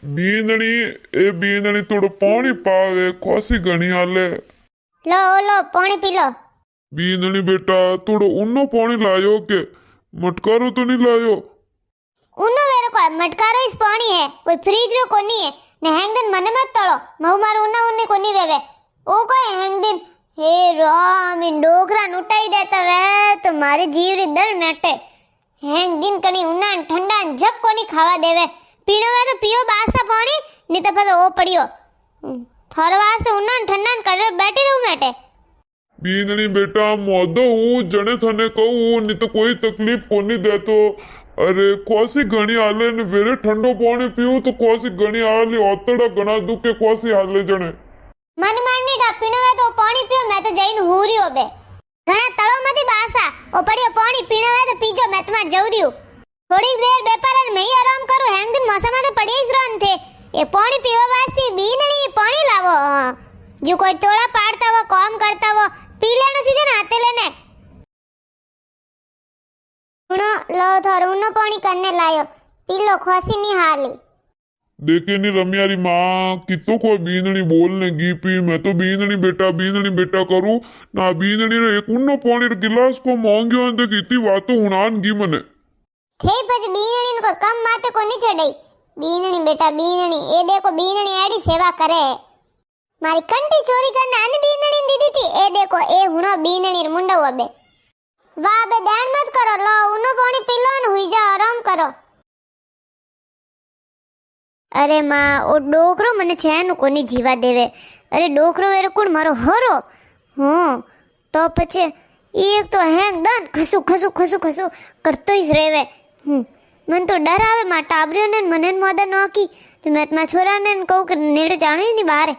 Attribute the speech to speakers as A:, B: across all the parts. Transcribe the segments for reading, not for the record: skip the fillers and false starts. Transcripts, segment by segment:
A: बींदणी ए बींदणी थोड़ो पानी पावे खोसी घणी हाले।
B: लो लो पानी पी लो।
A: बींदणी बेटा थोड़ो उन्नो पानी लायो के मटकारो तो नहीं लायो।
B: उन्नो वेरो को मटकारो इस पानी है कोई फ्रीज रो कोनी है ने हैंगदिन मने मत तळो मऊ मार उन्ना उन्ने कोनी वेवे ओ कोई हैंगदिन हे राम इन डोकरा नुटाई देता वे तो मारी जीव री दर मेटे हैंगदिन कनी उन्ना ठंडा जग कोनी खावा देवे पीनो वे तो पियो बासा पानी नी तो फिर ओ पड़ियो थारे वास्ते उन्ना ठंडा कर बैठी रहू मेटे।
A: बींदणी बेटा मोदो हूँ जने थने कहूँ नहीं तो कोई तकलीफ कोनी देतो। अरे कोसी घणी हाले ने वेरे ठंडो पानी पीऊं तो कोसी घणी हाले ओतड़ा घना दुखे कोसी हाले जने
B: मन मारनी ठा पीनो वे तो पानी पियो मैं तो जईन हुरियो बे घना तळो मती बासा ओ पड़ियो पानी पीनो वे तो पीजो मैं तुम्हार जवरियो थोड़ी देर बेपारन में ही आराम करो हैंग दिन मौसम में तो पड़ी ही रन थे ये पानी पीवा वास्ते बींदणी पानी लावो जो कोई तोड़ा पाड़ता वो काम करता वो पी लेनो सीजन हाथे लेने उनो लो थारो उनो पानी करने लायो पी लो खोसी नहीं हाली।
A: देखे नहीं रमियारी माँ कितो को बींदणी बोलने गी पी मैं तो बींदणी बेटा करूँ ना बींदणी रे एक उन्नो पानी रे गिलास को मांगियो अंदर कितनी बातों हुनान गी मने
B: थे पछ बींदणी को कम माते को नहीं चढ़ई बींदणी बेटा बींदणी ए देखो बींदणी एडी सेवा करे मारी कंठी चोरी करने अन बींदणी दीदी थी ए देखो ए हुनो बींदणी रे मुंडो अबे वाह बे ध्यान मत करो लो उनो पानी पी लो न हुई जा आराम करो। अरे मां ओ डोकरो मने छेनु कोनी जीवा देवे अरे डोकरो वेरो कोण मारो हरो हूं तो पछे एक तो हैंग दन खसु खसु खसु खसु करतो ही रेवे मन तो डर आवे मा टाबरियो ने मने मोदा नो की तो मैं मा छोरा ने कहू के नेड़े जानो ही नहीं बाहर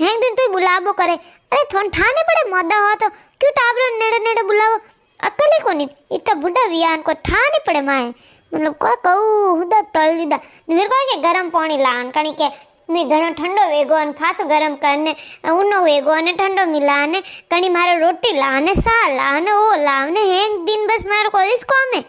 B: हैंग दिन तो बुलाबो करे अरे थोन ठाने पड़े मोदा हो तो क्यों टाबरियो नेड़े नेड़े बुलावो अकल ही कोनी इतना बुढ़ा वियान को ठाने पड़े माए मतलब को कहू हुदा तल दीदा मेरे को के गरम पानी लान कणी के मैं घणो ठंडो वेगो अन फासो गरम करने उनो वेगो ने ठंडो मिलाने कणी मारे रोटी लाने सा लाने ओ लाने हैंग दिन बस मारो को इसको में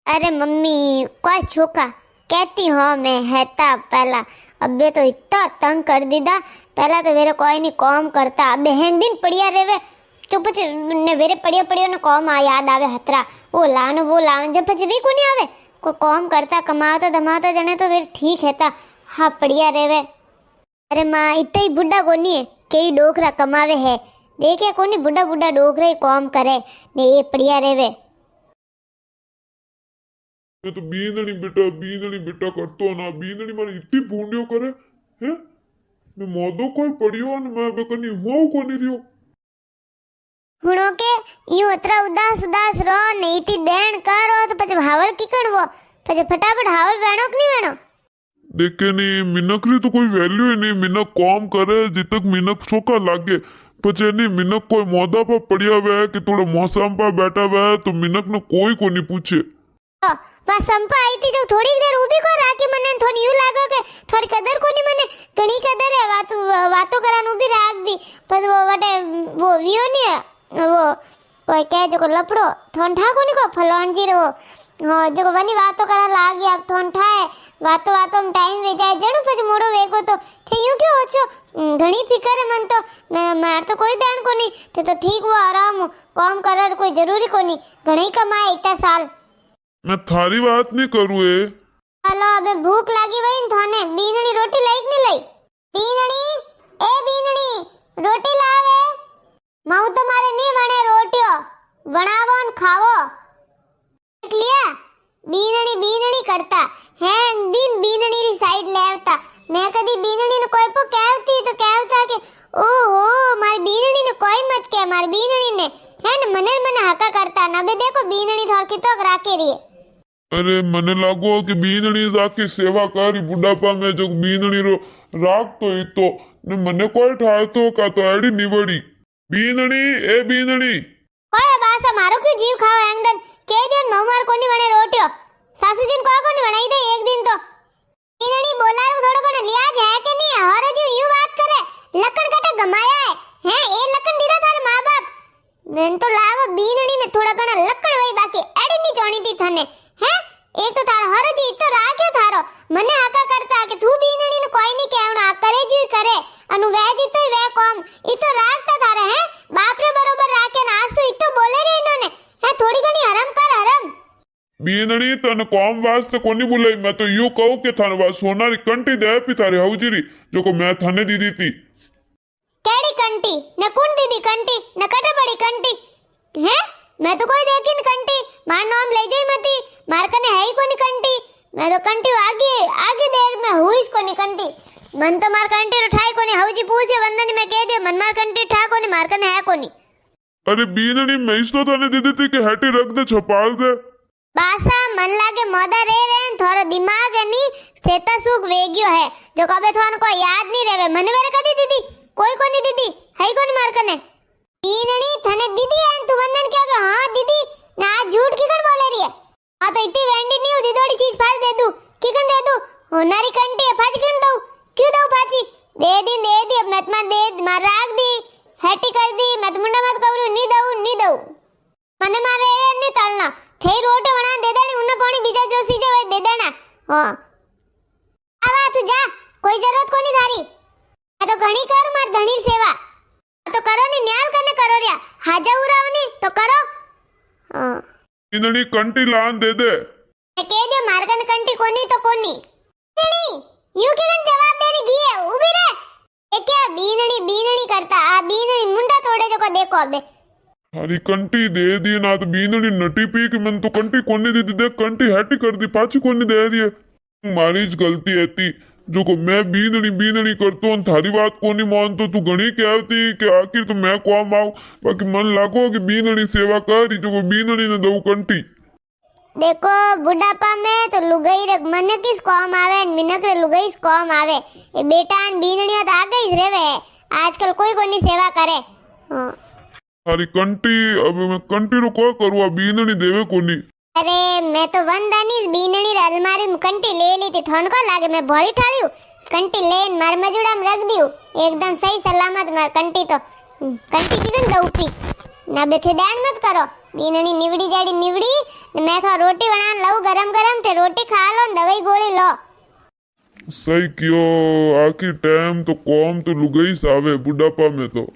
B: अरे मम्मी कोई छोका कहती हो मैं हेता पहला अबे तो इतना तंग कर दीदा पहला तो मेरे कोई नहीं काम करता अबे हैंग दिन पड़िया रेवे चुप ने वेरे पड़िया पड़िया ने कॉम आ याद आवे हतरा वो लान जब पचरी को नहीं आवे को कॉम करता कमाता धमाता जने तो वेरे ठीक है ता हाँ पड़िया रेवे अरे माँ इतना ही बुढ़ा कोनी है कई डोकरा कमावे है देखे कोनी बुढ़ा बुढ़ा डोकरा ही कॉम करे ने ये पड़िया रेवे
A: मैं तो बींदणी बेटा करतो ना बींदणी मारी इतनी भूंडियो करे हैं मैं मोदो कोई पड़ियो न मैं बेकनी हुआ कोनी रियो
B: हुणो के यू अतरा उदास रो ने इती देण करो तो पछे हावल की कणवो पछे फटाफट हावल वेणो कि नहीं वेणो
A: देखे नहीं मिनक री तो कोई वैल्यू ही नहीं मिनक काम करे जित तक मिनक सोका लागे पछे नहीं मिनक कोई मोदा पर पड़िया वे कि थोड़ा मौसम पर बैठा वे तो मिनक ने कोई को नहीं पूछे
B: वा संपा आई थी जो थोड़ी देर उभी को राखी मने थोड़ी यू लागो के थोड़ी कदर कोनी मने घणी कदर है वातो करान उभी राख दी पर वो वटे वो वियो नहीं वो कोई कहे जो लपड़ो थोन ठा कोनी को फलोन जी रो हाँ जो वनी वातो करा लागी अब थोन ठाए वातो में टाइम वे जाए जणु पछ मोड़ो वेगो तो थे यूं क्यों होचो घणी फिकर है मन तो मार तो कोई ध्यान कोनी थे तो ठीक वो आराम काम करर कोई जरूरी कोनी घणी कमाए इतना साल
A: मैं थारी बात नहीं करूँ ए
B: हेलो अबे भूख लागी वही थाने बींदणी रोटी लाई कि नहीं लाई बींदणी ए बींदणी रोटी लावे माऊ तुम्हारे नहीं बने रोटियो बनावो न खावो देख लिया बींदणी करता है दिन बींदणी री साइड लेवता मैं कदी बींदणी ने कोई को कहती तो कहता कि ओहो मारी बींदणी ने कोई मत के मारी बींदणी ने है न मने हका करता ना बे देखो बींदणी थोड़ कितो राखे रही
A: अरे मने लागो कि बींदणी जाके सेवा करी बुढ़ापा में जो बींदणी रो राख तो ही तो ने मने कोई ठाए तो का तो एडी निवड़ी बींदणी ए बींदणी
B: कोई बासा मारो क्यों जीव खाओ एंगदन के दिन मौमार कोनी बने रोटियो सासुजीन को कोनी बनाई दे एक दिन तो बींदणी बोलारो थोड़ो कोने लियाज है के नहीं हर जो यूं बात करे लकड़ कटे गमाया है ए लकड़ दीदा थारे मां बाप मैं तो लाव बींदणी में थोड़ा घणा लकड़ वही बाकी एडी नी चोणी थी थाने हैं
A: बीनणी तने काम वास्ते कोनी बुलाई, मैं तो यूं कहूं कि थाने वास सोनारी कंटी दे पी थारी हौजीरी जो को मैं थाने दी दी थी।
B: केड़ी कंटी ने कौन दीदी कंटी ने कटे पड़ी कंटी है? मैं तो कोई देखी न कंटी, मार नाम ले जाई मती, मार कने है ही कोनी कंटी। मैं तो कंटी आगे आगे देर में हुई इसको नी कंटी, मन तो मार कंटी रो ठाई कोनी। हौजी पूछे वंदनी में कह दे मन मार कंटी ठा कोनी, मार कने है कोनी।
A: अरे बीनणी मैं तो थाने दी दी थी कि हेटी रख दे छपाल दे।
B: बासा मन लागे मोदा रे थोरो दिमाग है नी सेता सुख वेग्यो है जो कबे थोन को याद नहीं रेवे। मने वेरे कदी दीदी कोई कोनी दीदी है कोनी मार कने। बीनणी थने दीदी है तू वंदन क्या के हां दीदी ना झूठ की कण बोले रही है। हां तो इतनी वेंडी नहीं हूं दीदोड़ी चीज फाड़ दे दूं की कण दे दूं होनारी कंटी है फाच कण दऊं क्यों दऊं फाची दे दी अब मत मार दे मार राख दी हेटी कर दी मत मुंडा मत कवरू नी दऊं मने मारे नहीं तलना थे रोटे बना दे देनी उन्ने पानी बीजा जो सीजे वे दे देना। हां आवा तू जा कोई जरूरत कोनी थारी, मैं तो घणी कर मार धणी सेवा तो करो नी न्याल कने करो रिया हाजा उरावनी तो करो। हां
A: बीनणी कंटी लान दे दे
B: मैं कह दे मारकन कंटी कोनी तो कोनी नहीं यू किरण जवाब देनी गई है उभी रे ए क्या बीनणी करता आ बीनणी मुंडा तोड़े जो को देखो अबे
A: थारी कंटी दे दी ना तो बीनणी नटी पी कि मन तो कंटी कोनी दी दे कंटी हेटी कर दी पाची कोनी दे रही है। मारी ज गलती है जो को मैं बीनणी करतो हूं थारी बात कोनी मानतो तू घणी कहती कि आखिर तो मैं काम आऊं बाकी मन लागो कि बीनणी सेवा करी जो को बीनणी ने दऊ कंटी।
B: देखो बुढ़ापा में तो लुगाई रे मन किस काम आवे मिनक रे लुगाई काम आवे ये बेटा अन बीनणिया तो आगे ही रेवे आजकल कोई कोनी सेवा करे। हां
A: थारी कंटी अब मैं कंटी रो क्या करूं बीनणी देवे कोनी।
B: अरे मैं तो वंदनी बीनणी रे अलमारी में कंटी ले ली थी थोन को लागे मैं भोली ठाड़ियो कंटी लेन मार मजुड़ा में रख दियो एकदम सही सलामत मार कंटी तो कंटी किदन दऊपी ना बेथे ध्यान मत करो बीनणी निवड़ी जाड़ी निवड़ी मैं तो रोटी बना लऊ गरम गरम ते रोटी खा लो दवाई गोली लो।
A: सही कियो आखिर टाइम तो कौम तो लुगाई सावे बुढ़ापा में तो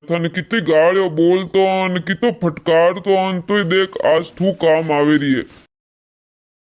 A: थाने कितनी गाड़ियों बोलतो कितो फटकार तो देख आज तू काम आवे रही है।